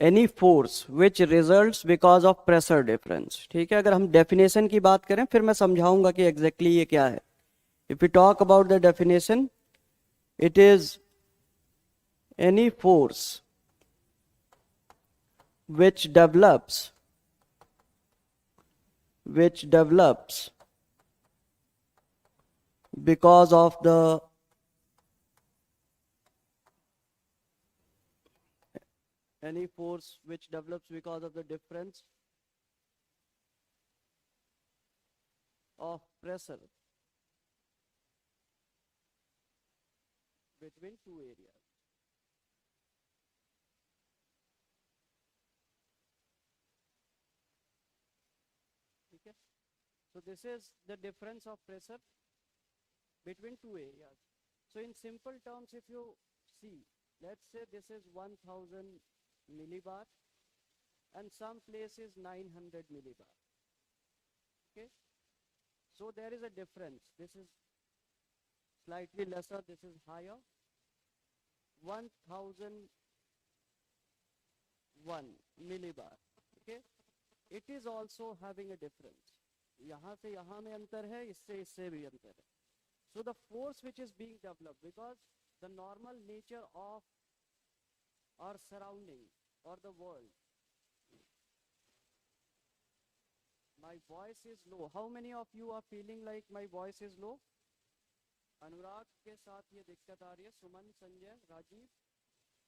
Any force which results because of pressure difference. ठीक है, अगर हम डेफिनेशन की बात करें फिर मैं समझाऊंगा कि एग्जैक्टली ये क्या है। If you talk about the definition, it is any force which develops because of the any force which develops because of the difference of pressure between two areas। ठीक है, so this is the difference of pressure between two areas। So in simple terms, if you see, let's say this is 1000 millibar and some place is 900 millibar। okay, so there is a difference, this is slightly lesser, this is higher, 1001 millibar। okay, it is also having a difference, यहाँ से यहाँ में अंतर है, इससे भी अंतर है। So the force which is being developed, because the normal nature of our surrounding or the world, my voice is low, how many of you are feeling like my voice is low? अनुराग के साथ ये दिक्कत आ रही है, Suman, Sanjay, Rajiv,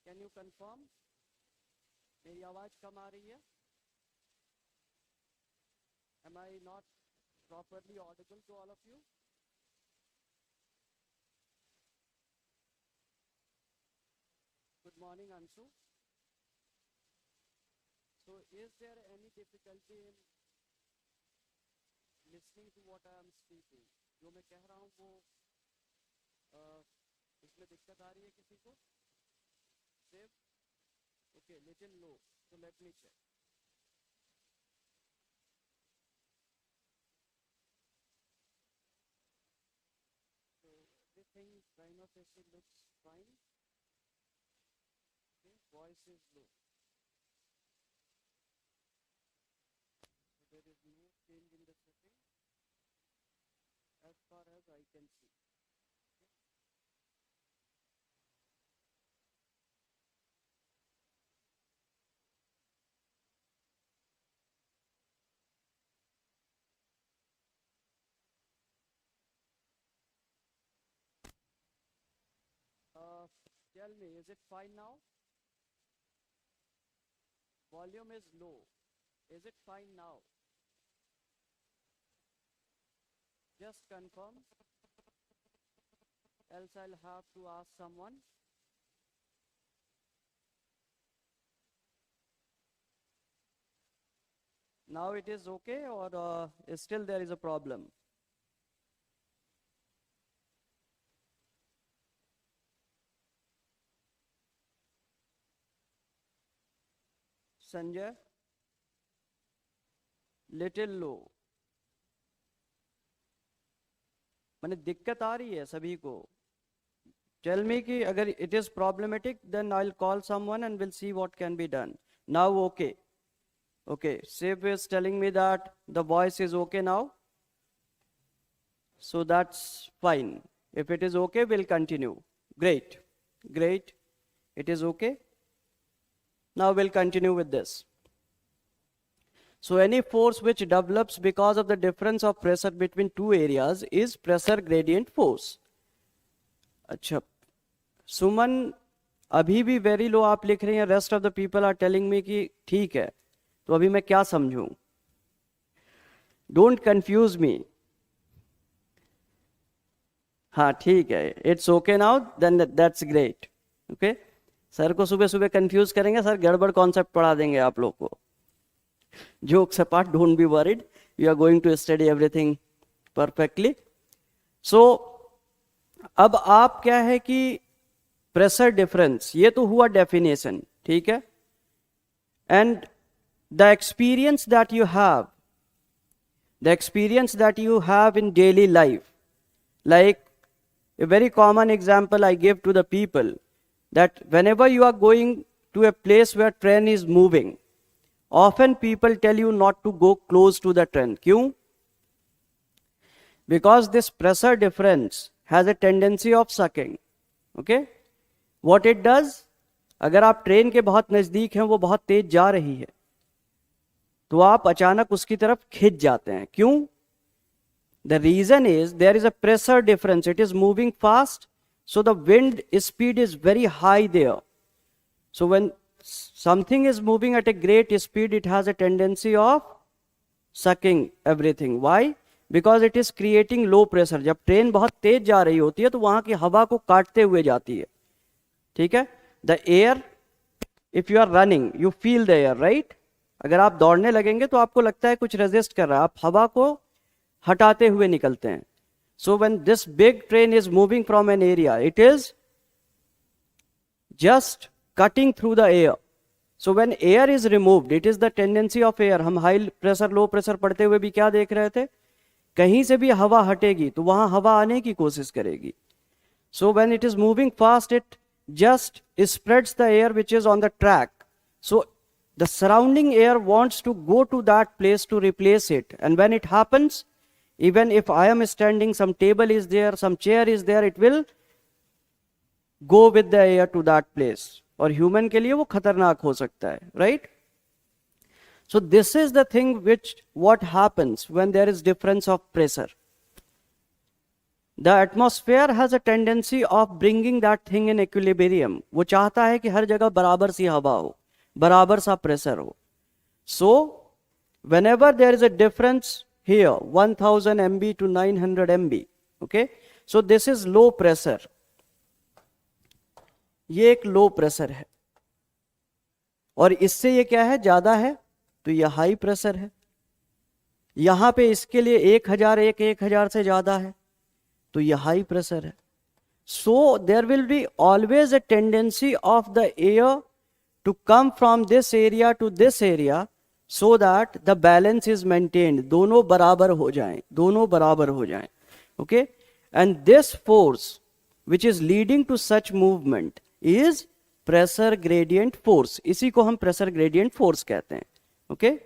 can you confirm मेरी आवाज कम आ रही है? Am I not properly audible to all of you? Good morning, Anshu. So is there any difficulty in listening to what I am speaking? जो मैं कह रहा हूँ वो इसमें दिक्कत आ रही है किसी को? Save? Okay, little low. So let me check. So everything rhinoceros looks fine. Okay, voice is low. So there is no change in the setting as far as I can see. Tell me, is it fine now? Volume is low. Is it fine now? Just confirm, else I'll have to ask someone. Now it is okay, or still there is a problem? Sanjay, little low। माने दिक्कत आ रही है सभी को। Tell me कि अगर it is problematic, then I'll call someone and we'll see what can be done. Now okay. Okay, Shiv is telling me that the voice is okay now. So that's fine. If it is okay, we'll continue. Great, great. It is okay. Now we'll continue with this. So any force which develops because of the difference of pressure between two areas is pressure gradient force. अच्छा, सुमन अभी भी very low आप लिख रही हैं, rest of the people are telling me कि ठीक है, तो अभी मैं क्या समझूं? Don't confuse me. हाँ ठीक है, it's okay now, then that's great. Okay, sir को सुबह सुबह कंफ्यूज करेंगे, सर गड़बड़ कॉन्सेप्ट पढ़ा देंगे आप लोग को। Jokes apart, don't be worried, you are going to study everything perfectly. So अब आप क्या है कि प्रेशर डिफरेंस, ये तो हुआ डेफिनेशन, ठीक है। And the experience that you have, the experience that you have in daily life, like a very common example I give to the people, that whenever you are going to a place where train is moving, often people tell you not to go close to the train. क्यों? Because this pressure difference has a tendency of sucking. Okay? What it does? अगर आप train के बहुत नजदीक हैं, वो बहुत तेज जा रही है, तो आप अचानक उसकी तरफ खिंच जाते हैं. क्यों? The reason is there is a pressure difference. It is moving fast, so the wind speed is very high there. So when something is moving at a great speed, it has a tendency of sucking everything. Why? Because it is creating low pressure. जब train बहुत तेज जा रही होती है तो वहां की हवा को काटते हुए जाती है. ठीक है? The air, if you are running, you feel the air, right? अगर आप दौड़ने लगेंगे तो आपको लगता है कुछ रेजिस्ट कर रहा है, आप हवा को हटाते हुए निकलते हैं. So when this big train is moving from an area, it is just cutting through the air. So when air is removed, it is the tendency of air. हम हाई प्रेशर लो प्रेशर पढ़ते हुए भी क्या देख रहे थे? कहीं से भी हवा हटेगी तो वहां हवा आने की कोशिश करेगी. So when it is moving fast, it just spreads the air which is on the track. So the surrounding air wants to go to that place to replace it. And when it happens, even if I am standing, some table is there, some chair is there, it will go with the air to that place. और human के लिए वो खतरनाक हो सकता है, right? So this is the thing what happens when there is difference of pressure. The atmosphere has a tendency of bringing that thing in equilibrium. वो चाहता है कि हर जगह बराबर सी हवा हो, बराबर सा प्रेशर हो. So whenever there is a difference here, 1000 MB to 900 MB, okay, so this is low pressure. ये एक लो प्रेशर है, और इससे ये क्या है, ज्यादा है, तो ये हाई प्रेशर है. यहां पे इसके लिए 1000 से ज्यादा है, तो ये हाई प्रेशर है. So there will be always a tendency of the air to come from this area to this area, so that the balance is maintained. दोनों बराबर हो जाएं, दोनों बराबर हो जाएं. Okay? And this force which is leading to such movement is pressure gradient force. इसी को हम pressure gradient force कहते हैं. Okay?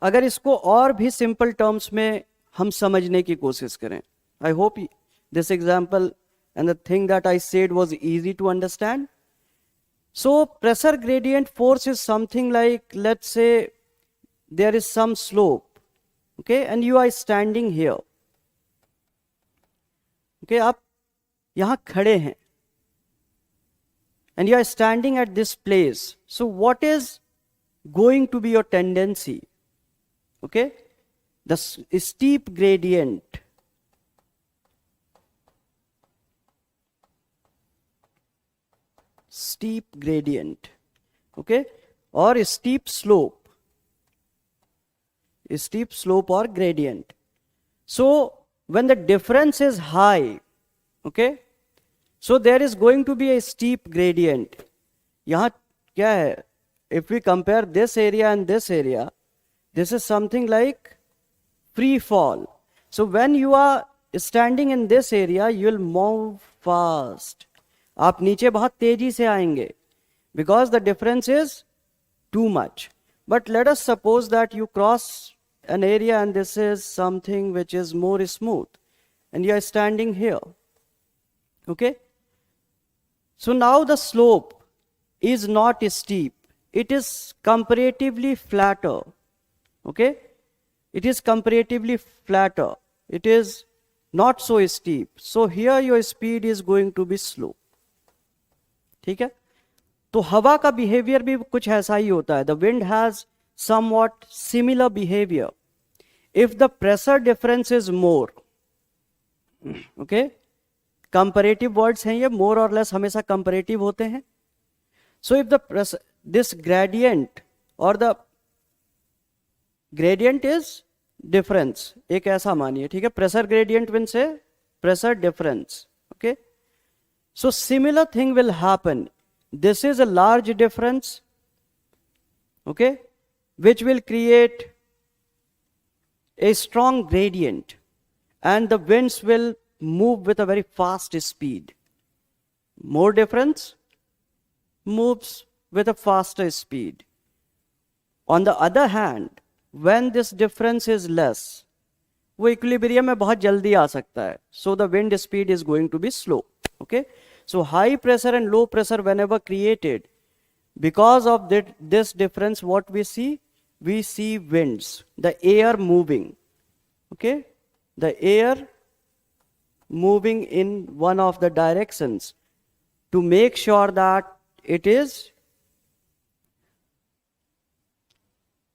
अगर इसको और भी simple terms में हम समझने की कोशिश करें, I hope this example and the thing that I said was easy to understand. So pressure gradient force is something like, let's say there is some slope, okay, and you are standing here. Okay, आप यहाँ खड़े हैं, and you are standing at this place. So what is going to be your tendency? Okay, the steep gradient. Steep gradient, okay, or steep slope or gradient. So when the difference is high, okay, so there is going to be a steep gradient. यहाँ क्या है, if we compare this area and this area, this is something like free fall. So when you are standing in this area, you will move fast. आप नीचे बहुत तेजी से आएंगे, because the difference is too much. But let us suppose that you cross an area and this is something which is more smooth, and you are standing here. Okay? So now the slope is not steep, it is comparatively flatter. Okay? It is comparatively flatter. It is not so steep. So here your speed is going to be slow. ठीक है? तो हवा का behaviour भी कुछ ऐसा ही होता है. The wind has somewhat similar behaviour. If the pressure difference is more, okay, comparative words हैं ये, मोर और लेस हमेशा कंपैरेटिव होते हैं. So if the this gradient और द ग्रेडियंट इज डिफरेंस, एक ऐसा मानिए, ठीक है, प्रेशर ग्रेडियंट मींस है pressure difference. Okay, so similar thing will happen. This is a large difference, okay, which will create a strong gradient, and the winds will move with a very fast speed. More difference, moves with a faster speed. On the other hand, when this difference is less, वो equilibrium में बहुत जल्दी आ सकता है. So the wind speed is going to be slow. Okay, so high pressure and low pressure whenever created, because of this difference, what we see winds, the air moving. Okay, the air moving in one of the directions to make sure that it is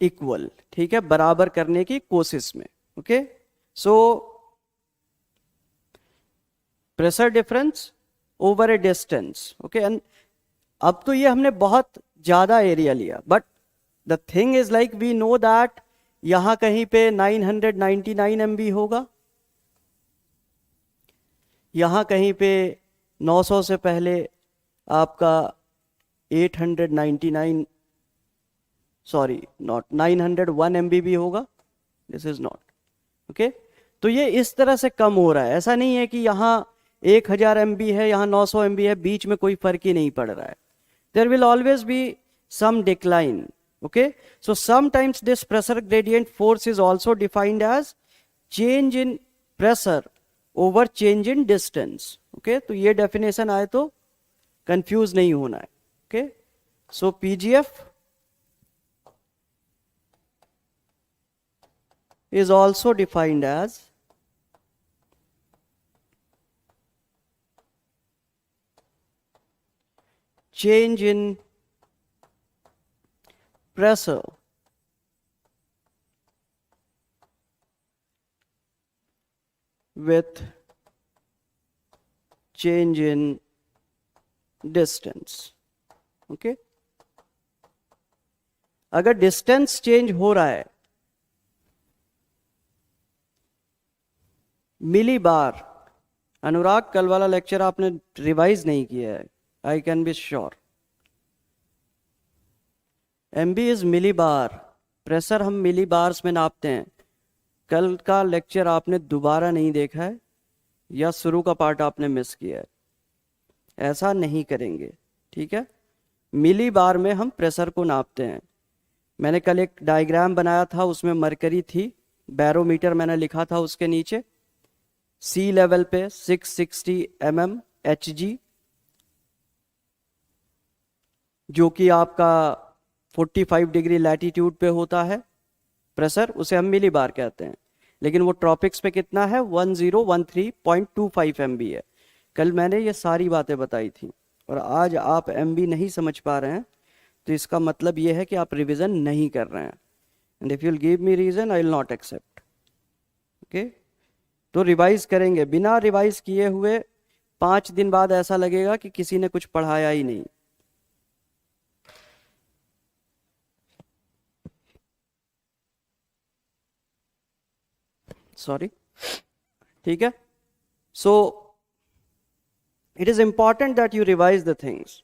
equal. ठीक है, बराबर करने की कोशिश में. Okay, so pressure difference over a distance. Okay, and अब तो ये हमने बहुत ज्यादा एरिया लिया, but the thing is like we know that यहां कहीं पे 999 MB होगा, यहां कहीं पे 900 से पहले आपका 899, सॉरी नॉट 901 MB भी होगा. This is not okay. तो ये इस तरह से कम हो रहा है. ऐसा नहीं है कि यहाँ 1000 MB है, यहाँ 900 MB है, बीच में कोई फर्क ही नहीं पड़ रहा है. There will always be some decline. Okay, so sometimes this pressure gradient force is also defined as change in pressure over change in distance. Okay, तो ये डेफिनेशन आए तो कंफ्यूज नहीं होना है. Okay, so PGF is also defined as change in pressure with change in distance. Okay, अगर distance change हो रहा है मिली बार, अनुराग कल वाला लेक्चर आपने रिवाइज नहीं किया है, I can be sure. MB is millibar, pressure हम मिली बार्स में नापते हैं. कल का लेक्चर आपने दोबारा नहीं देखा है या शुरू का पार्ट आपने मिस किया है. ऐसा नहीं करेंगे, ठीक है. मिली बार में हम प्रेशर को नापते हैं. मैंने कल एक डायग्राम बनाया था, उसमें मरकरी थी, बैरोमीटर मैंने लिखा था उसके नीचे, सी लेवल पे 660 mm Hg, जो कि आपका 45 डिग्री लैटिट्यूड पे होता है प्रेशर, उसे हम मिली बार कहते हैं. लेकिन वो ट्रॉपिक्स पे कितना है, 1013.25 MB है. कल मैंने ये सारी बातें बताई थी और आज आप MB नहीं समझ पा रहे हैं, तो इसका मतलब ये है कि आप रिवीजन नहीं कर रहे हैं. And if you will give me reason I will not accept. Okay, तो रिवाइज करेंगे. बिना रिवाइज किए हुए 5 दिन बाद ऐसा लगेगा कि किसी ने कुछ पढ़ाया ही नहीं. सॉरी, ठीक है. So it is important that you revise the things.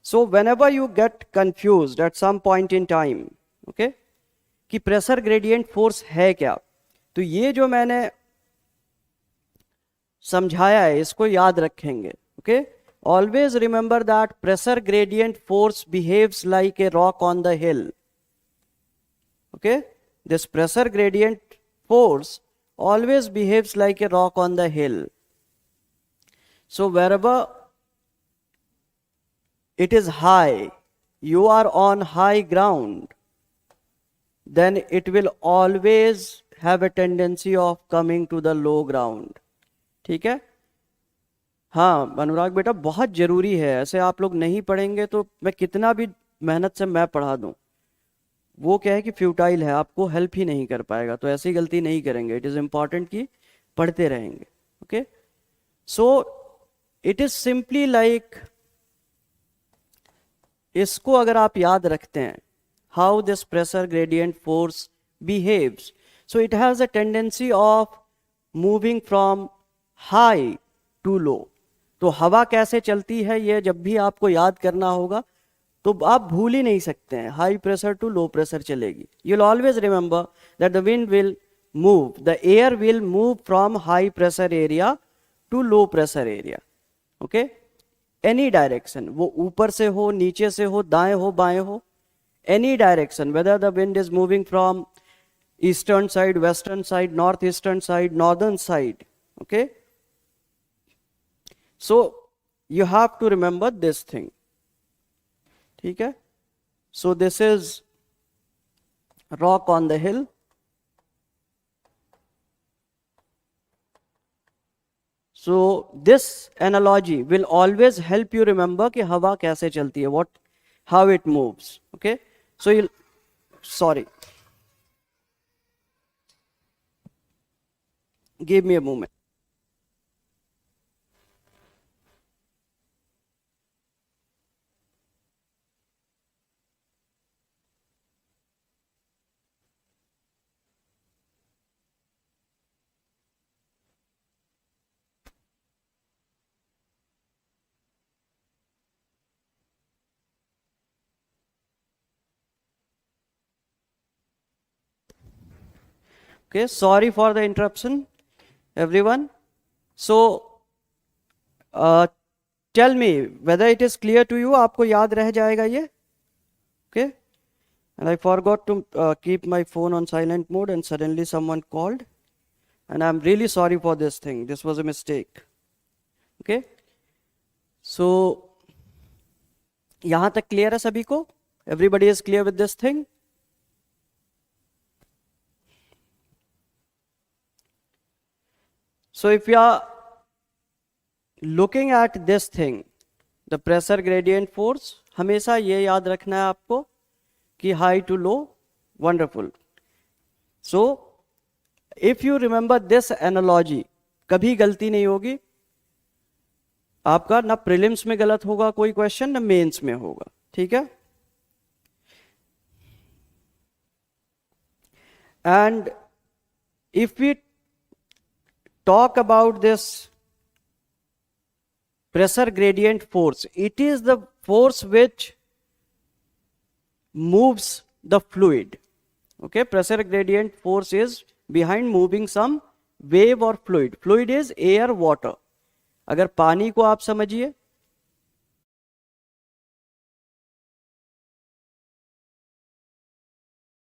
So whenever you get confused at some point in time, okay, कि प्रेशर ग्रेडियंट फोर्स है क्या, तो ये जो मैंने समझाया है इसको याद रखेंगे. Okay, always remember that pressure gradient force behaves like a rock on the hill. Okay, this pressure gradient force always behaves like a rock on the hill. So wherever it is high, you are on high ground, then it will always have a tendency of coming to the low ground. ठीक है. हाँ अनुराग बेटा, बहुत जरूरी है. ऐसे आप लोग नहीं पढ़ेंगे तो मैं कितना भी मेहनत से मैं पढ़ा दूं, वो क्या है कि फ्यूटाइल है, आपको हेल्प ही नहीं कर पाएगा. तो ऐसी गलती नहीं करेंगे. इट इज इंपॉर्टेंट कि पढ़ते रहेंगे. Okay, so it is simply like, इसको अगर आप याद रखते हैं, how this pressure gradient force behaves, so it has a tendency of moving from high to low. तो हवा कैसे चलती है ये जब भी आपको याद करना होगा तो आप भूल ही नहीं सकते हैं. High pressure to low pressure चलेगी. You will always remember that the wind will move, the air will move from high pressure area to low pressure area. Okay, any direction, वो ऊपर से हो, नीचे से हो, दाएं हो, बाएं हो, any direction, whether the wind is moving from eastern side, western side, northeastern side, northern side. Okay, so you have to remember this thing. ठीक है, so this is rock on the hill. So this analogy will always help you remember कि हवा कैसे चलती है, how it moves. Okay, so you, sorry, give me a moment. Okay, sorry for the interruption, everyone. So, tell me whether it is clear to you. आपको याद रह जाएगा ये? Okay. And I forgot to keep my phone on silent mode, and suddenly someone called, and I'm really sorry for this thing. This was a mistake. Okay. So, यहाँ तक clear है सभी को? Everybody is clear with this thing? So if you are looking at this thing, the pressure gradient force, हमेशा ये याद रखना है आपको कि high to low, wonderful. So if you remember this analogy, कभी गलती नहीं होगी आपका, ना प्रीलिम्स में गलत होगा कोई क्वेश्चन, ना मेंस में होगा. ठीक है, and if we talk about this pressure gradient force, it is the force which moves the fluid. Okay, pressure gradient force is behind moving some wave or fluid. Fluid is air, water. अगर पानी को आप समझिए